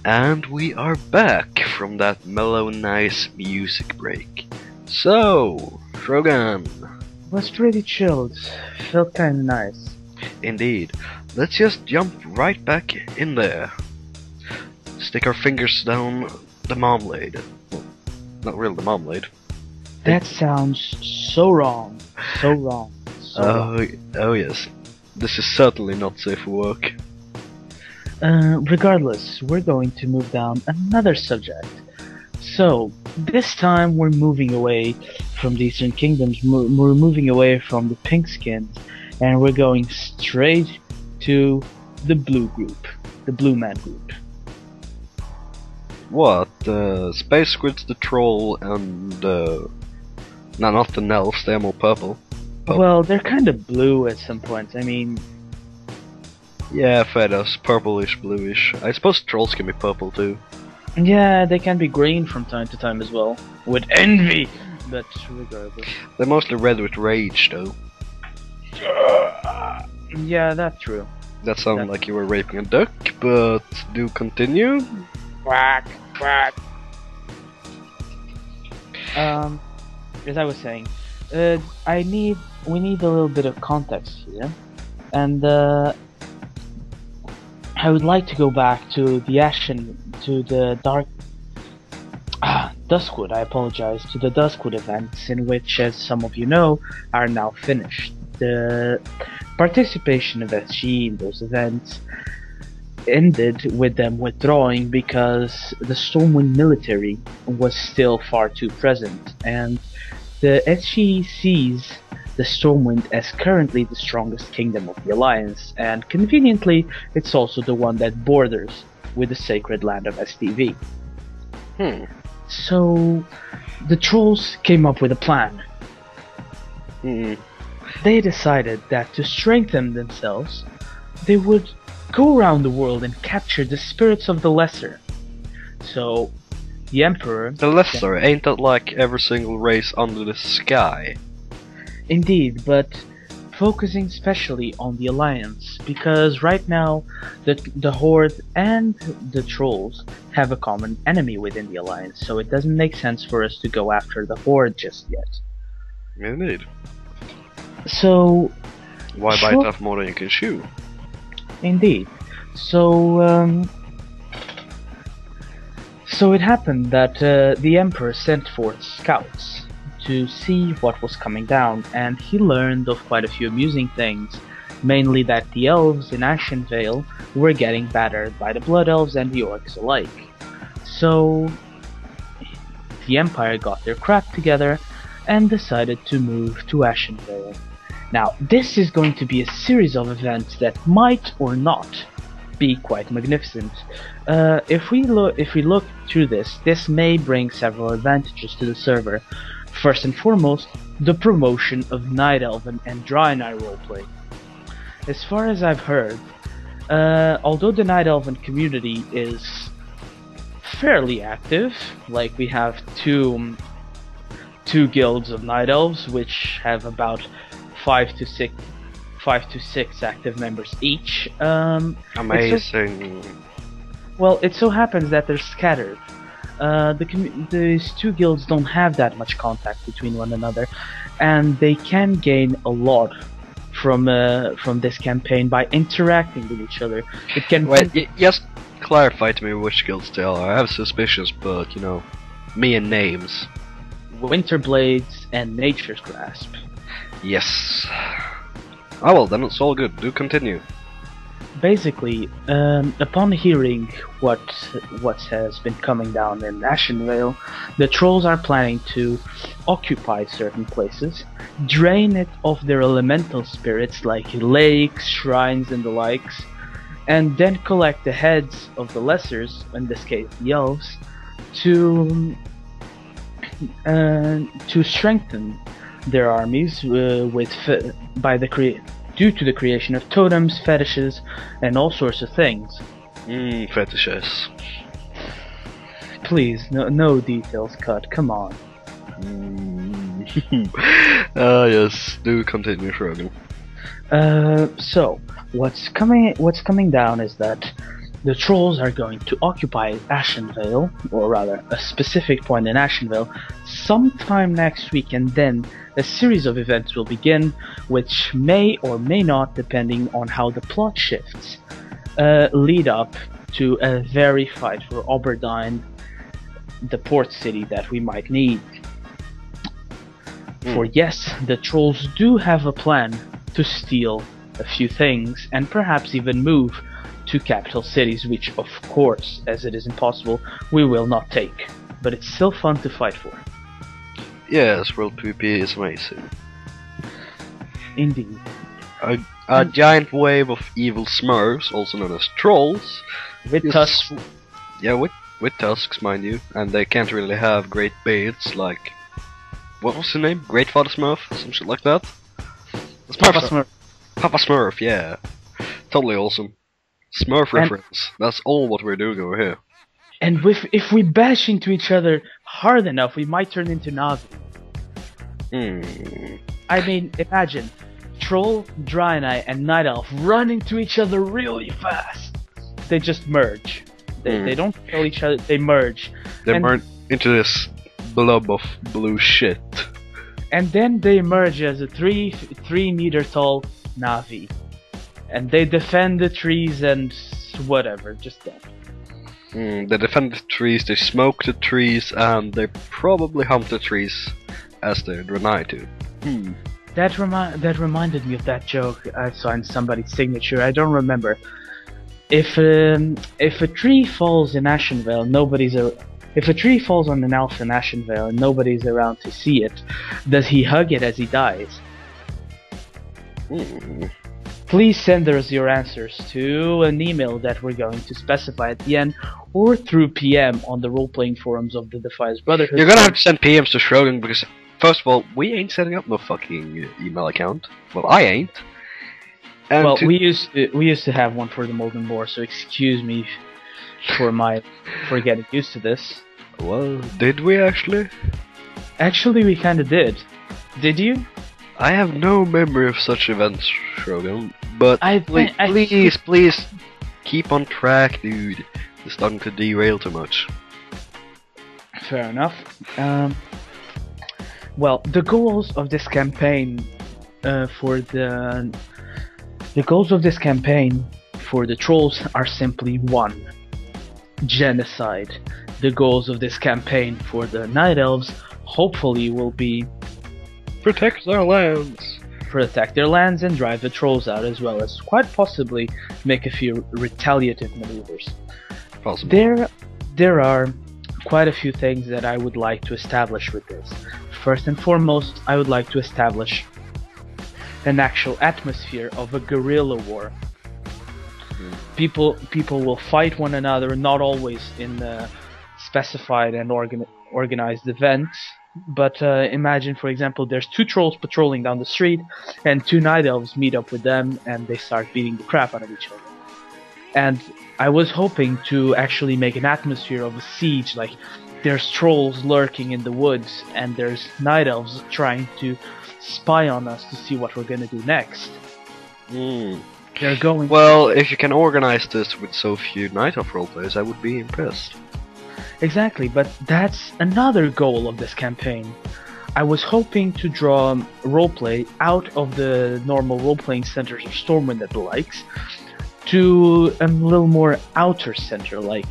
And we are back from that mellow, nice music break. So, Shogun. Was pretty chilled. Felt kinda nice. Indeed. Let's just jump right back in there. Stick our fingers down the marmalade. Well, not really the marmalade. That sounds so wrong. So wrong. So wrong. Oh yes. This is certainly not safe for work. Regardless, we're going to move down another subject. So, this time we're moving away from the Eastern Kingdoms, we're moving away from the pink skins, and we're going straight to the blue group, the blue man group. What? Space Squids, the Troll, and no, not the Elves, they're more purple. Well, they're kind of blue at some points, I mean... Yeah, feathers, purplish, bluish. I suppose trolls can be purple too. Yeah, they can be green from time to time as well. With envy! But regardless. They're mostly red with rage though. Yeah, that's true. That sounded like you were raping a duck, but do continue. Quack, quack. As I was saying, we need a little bit of context here. And, I would like to go back to the Duskwood, I apologize, to the Duskwood events, in which, as some of you know, are now finished. The participation of SG in those events ended with them withdrawing because the Stormwind military was still far too present, and the SG sees the Stormwind as currently the strongest kingdom of the Alliance, and conveniently, it's also the one that borders with the sacred land of STV. So, the trolls came up with a plan. They decided that to strengthen themselves, they would go around the world and capture the spirits of the lesser. So, the Emperor... The lesser, ain't that like every single race under the sky? Indeed, but focusing especially on the Alliance, because right now the Horde and the Trolls have a common enemy within the Alliance, so it doesn't make sense for us to go after the Horde just yet. Indeed. So... Why bite off more than you can chew? Indeed. So, so it happened that the Emperor sent forth scouts to see what was coming down, and he learned of quite a few amusing things, mainly that the elves in Ashenvale were getting battered by the Blood Elves and the Orcs alike. So the Empire got their crap together and decided to move to Ashenvale. Now, this is going to be a series of events that might or not be quite magnificent. If we look through this may bring several advantages to the server. First and foremost, the promotion of Night Elven and Draenei roleplay. As far as I've heard, although the Night Elven community is fairly active, like we have two guilds of Night Elves, which have about 5 to 6 active members each. Amazing. Well, it so happens that they're scattered. These two guilds don't have that much contact between one another, and they can gain a lot from this campaign by interacting with each other. It can just clarify to me which guilds they are. I have suspicions, but you know, me and names. Winterblades and Nature's Grasp. Yes. Oh well, then it's all good. Do continue. Basically, upon hearing what has been coming down in Ashenvale, the trolls are planning to occupy certain places, drain it of their elemental spirits like lakes, shrines, and the likes, and then collect the heads of the lessers, in this case the elves, to strengthen their armies due to the creation of totems, fetishes, and all sorts of things. Fetishes. Please, no details cut, come on. Yes, do continue, Shogun. So, what's coming down is that The trolls are going to occupy Ashenvale, or rather, a specific point in Ashenvale, sometime next week, and then a series of events will begin, which may or may not, depending on how the plot shifts, lead up to a very fight for Oberdine, the port city that we might need. For yes, the trolls do have a plan to steal a few things, and perhaps even move to capital cities, which of course, as it is impossible, we will not take. But it's still fun to fight for. Yes, World PvP is amazing. Indeed. A giant wave of evil smurfs, also known as trolls. With tusks. Yeah, with tusks, mind you. And they can't really have great beards like... What was the name? Great Father Smurf? Some shit like that? Papa Smurf. Papa Smurf, yeah. Totally awesome. Smurf reference. That's all what we're doing over here. And if we bash into each other hard enough, we might turn into Navi. I mean, imagine Troll, Draenei, and Night Elf run into each other really fast. They just merge. They don't kill each other, they merge. They merge into this blob of blue shit. And then they emerge as a 3 meter tall Navi. And they defend the trees and whatever, just that. They defend the trees, they smoke the trees, and they probably hump the trees as they Draenei do. That reminded me of that joke I saw in somebody's signature. I don't remember. If a tree falls in Ashenvale, if a tree falls on an elf in Ashenvale and nobody's around to see it, does he hug it as he dies? Please send us your answers to an email that we're going to specify at the end, or through PM on the role-playing forums of the Defias Brotherhood. You're gonna have to send PMs to Schrogan because, first of all, we ain't setting up no fucking email account. Well, I ain't. And well, we used to have one for the Molten Boar, so excuse me for getting used to this. Well, did we actually? Actually, we kinda did. Did you? I have no memory of such events, Shogun, but please keep on track, dude. It's starting to derail too much. Fair enough. Well, the goals of this campaign for the trolls are simply one: genocide. The goals of this campaign for the Night Elves hopefully will be protect their lands. Protect their lands and drive the trolls out, as well as quite possibly make a few retaliative maneuvers. Possible. There are quite a few things that I would like to establish with this. First and foremost, I would like to establish an actual atmosphere of a guerrilla war. People will fight one another, not always in specified and organized events. But imagine, for example, there's 2 trolls patrolling down the street, and 2 night elves meet up with them, and they start beating the crap out of each other. And I was hoping to actually make an atmosphere of a siege, like there's trolls lurking in the woods, and there's night elves trying to spy on us to see what we're gonna do next. They're going. Well, if you can organize this with so few night elf roleplayers, I would be impressed. Exactly, but that's another goal of this campaign. I was hoping to draw roleplay out of the normal roleplaying centers of Stormwind and the likes to a little more outer center, like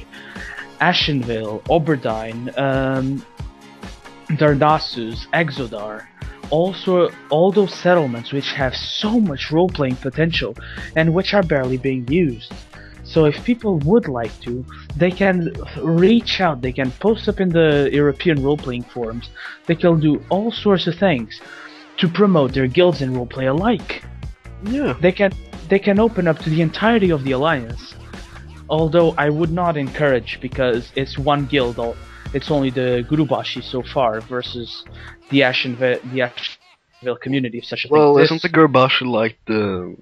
Ashenvale, Oberdine, Darnassus, Exodar. Also, all those settlements which have so much role-playing potential and which are barely being used. So if people would like to, they can reach out, they can post up in the European role-playing forums, they can do all sorts of things to promote their guilds and roleplay alike. Yeah. They can open up to the entirety of the alliance. Although I would not encourage, because it's one guild, it's only the Gurubashi so far versus the Ashenvale community, if such a thing Well, exists. isn't the Gurubashi like the